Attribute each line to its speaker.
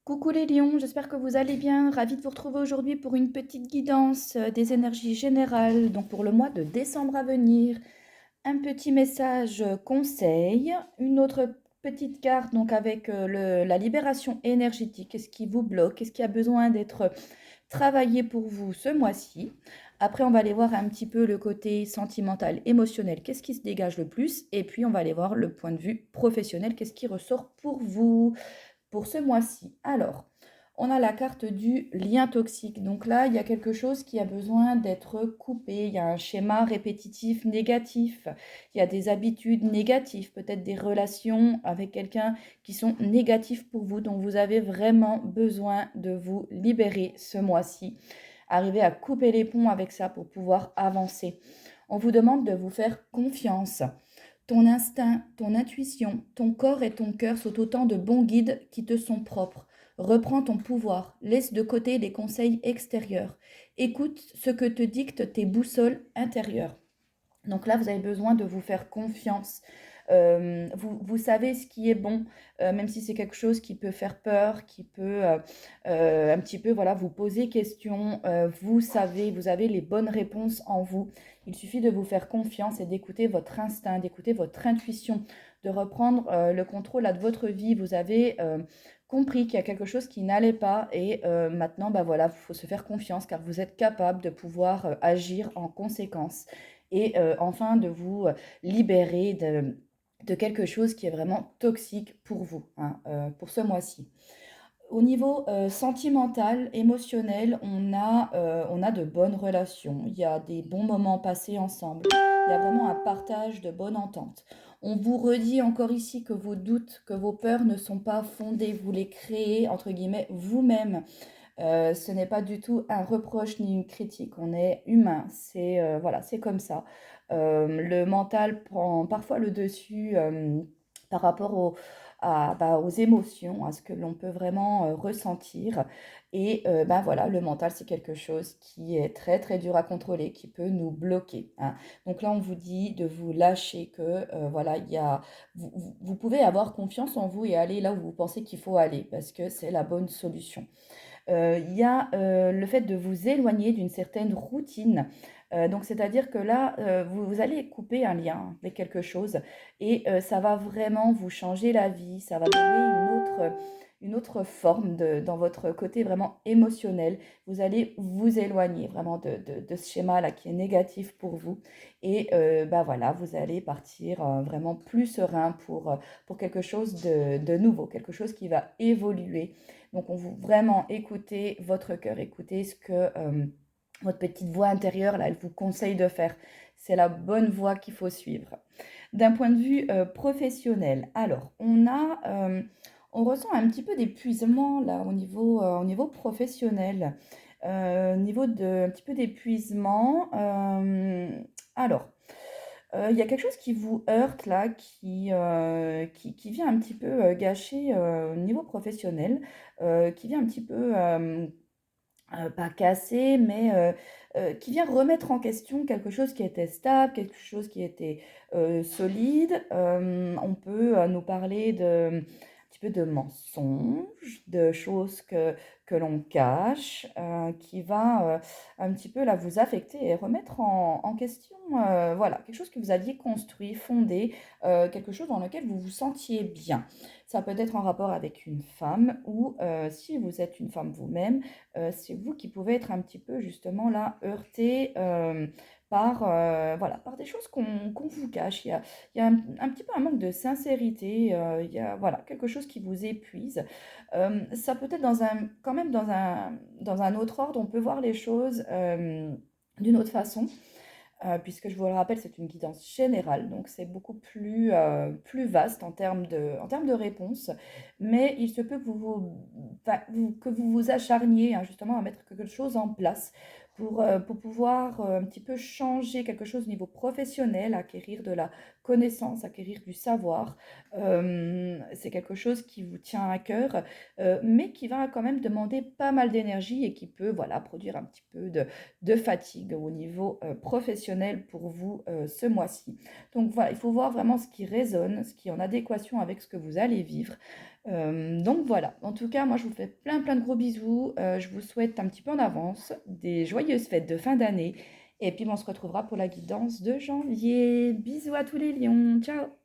Speaker 1: Coucou les lions, j'espère que vous allez bien. Ravie de vous retrouver aujourd'hui pour une petite guidance des énergies générales, donc pour le mois de décembre à venir. Un petit message conseil, une autre petite carte donc avec la libération énergétique. Qu'est-ce qui vous bloque? Qu'est-ce qui a besoin d'être travaillé pour vous ce mois-ci? Après, on va aller voir un petit peu le côté sentimental, émotionnel. Qu'est-ce qui se dégage le plus? Et puis, on va aller voir le point de vue professionnel. Qu'est-ce qui ressort pour vous pour ce mois-ci? Alors, on a la carte du lien toxique. Donc là, il y a quelque chose qui a besoin d'être coupé. Il y a un schéma répétitif négatif. Il y a des habitudes négatives, peut-être des relations avec quelqu'un qui sont négatives pour vous, dont vous avez vraiment besoin de vous libérer ce mois-ci. Arriver à couper les ponts avec ça pour pouvoir avancer. On vous demande de vous faire confiance. Ton instinct, ton intuition, ton corps et ton cœur sont autant de bons guides qui te sont propres. Reprends ton pouvoir, laisse de côté les conseils extérieurs. Écoute ce que te dictent tes boussoles intérieures. Donc là, vous avez besoin de vous faire confiance. Vous savez ce qui est bon, même si c'est quelque chose qui peut faire peur, qui peut un petit peu voilà, vous poser question. Vous savez, vous avez les bonnes réponses en vous. Il suffit de vous faire confiance et d'écouter votre instinct, d'écouter votre intuition, de reprendre le contrôle de votre vie. Vous avez compris qu'il y a quelque chose qui n'allait pas et maintenant, bah voilà, il faut se faire confiance car vous êtes capable de pouvoir agir en conséquence et enfin de vous libérer de quelque chose qui est vraiment toxique pour vous, hein, pour ce mois-ci. Au niveau sentimental, émotionnel, on a de bonnes relations. Il y a des bons moments passés ensemble. Il y a vraiment un partage de bonne entente. On vous redit encore ici que vos doutes, que vos peurs ne sont pas fondées. Vous les créez, entre guillemets, vous-même. Ce n'est pas du tout un reproche ni une critique. On est humain. C'est voilà, c'est comme ça. Le mental prend parfois le dessus par rapport bah, aux émotions, à ce que l'on peut vraiment ressentir. Et bah, voilà, le mental, c'est quelque chose qui est très très dur à contrôler, qui peut nous bloquer, hein. Donc là, on vous dit de vous lâcher, que voilà, vous pouvez avoir confiance en vous et aller là où vous pensez qu'il faut aller, parce que c'est la bonne solution. Il y a le fait de vous éloigner d'une certaine routine. Donc, c'est-à-dire que là, vous allez couper un lien avec quelque chose et ça va vraiment vous changer la vie. Ça va donner une autre forme dans votre côté vraiment émotionnel. Vous allez vous éloigner vraiment de ce schéma-là qui est négatif pour vous. Et bah voilà, vous allez partir vraiment plus serein pour quelque chose de nouveau, quelque chose qui va évoluer. Donc, on vous vraiment écoutez votre cœur, écoutez ce que votre petite voix intérieure, là, elle vous conseille de faire. C'est la bonne voie qu'il faut suivre. D'un point de vue professionnel, alors, on ressent un petit peu d'épuisement, là, au niveau professionnel. Au niveau un petit peu d'épuisement. Alors, il y a quelque chose qui vous heurte là, qui vient un petit peu, gâcher, au niveau professionnel, qui vient un petit peu, pas casser, mais qui vient remettre en question quelque chose qui était stable, quelque chose qui était, solide. On peut, nous parler un petit peu de mensonges, de choses que l'on cache, qui va, un petit peu là vous affecter et remettre en question, voilà, quelque chose que vous aviez construit, fondé, quelque chose dans lequel vous vous sentiez bien. Ça peut être en rapport avec une femme ou, si vous êtes une femme vous-même, c'est vous qui pouvez être un petit peu justement là heurté par, voilà, par des choses qu'on vous cache. Il y a un petit peu un manque de sincérité, il y a voilà, quelque chose qui vous épuise. Ça peut être quand même dans un autre ordre, on peut voir les choses d'une autre façon. Puisque je vous le rappelle, c'est une guidance générale, donc c'est beaucoup plus vaste en termes de réponses. Mais il se peut que enfin, que vous vous acharniez, hein, justement à mettre quelque chose en place pour pouvoir un petit peu changer quelque chose au niveau professionnel, acquérir de la connaissance, acquérir du savoir. C'est quelque chose qui vous tient à cœur, mais qui va quand même demander pas mal d'énergie et qui peut voilà, produire un petit peu de fatigue au niveau professionnel pour vous ce mois-ci. Donc voilà, il faut voir vraiment ce qui résonne, ce qui est en adéquation avec ce que vous allez vivre. Donc voilà, en tout cas, moi je vous fais plein plein de gros bisous. Je vous souhaite un petit peu en avance des joyeuses fêtes de fin d'année. Et puis on se retrouvera pour la guidance de janvier. Bisous à tous les lions. Ciao!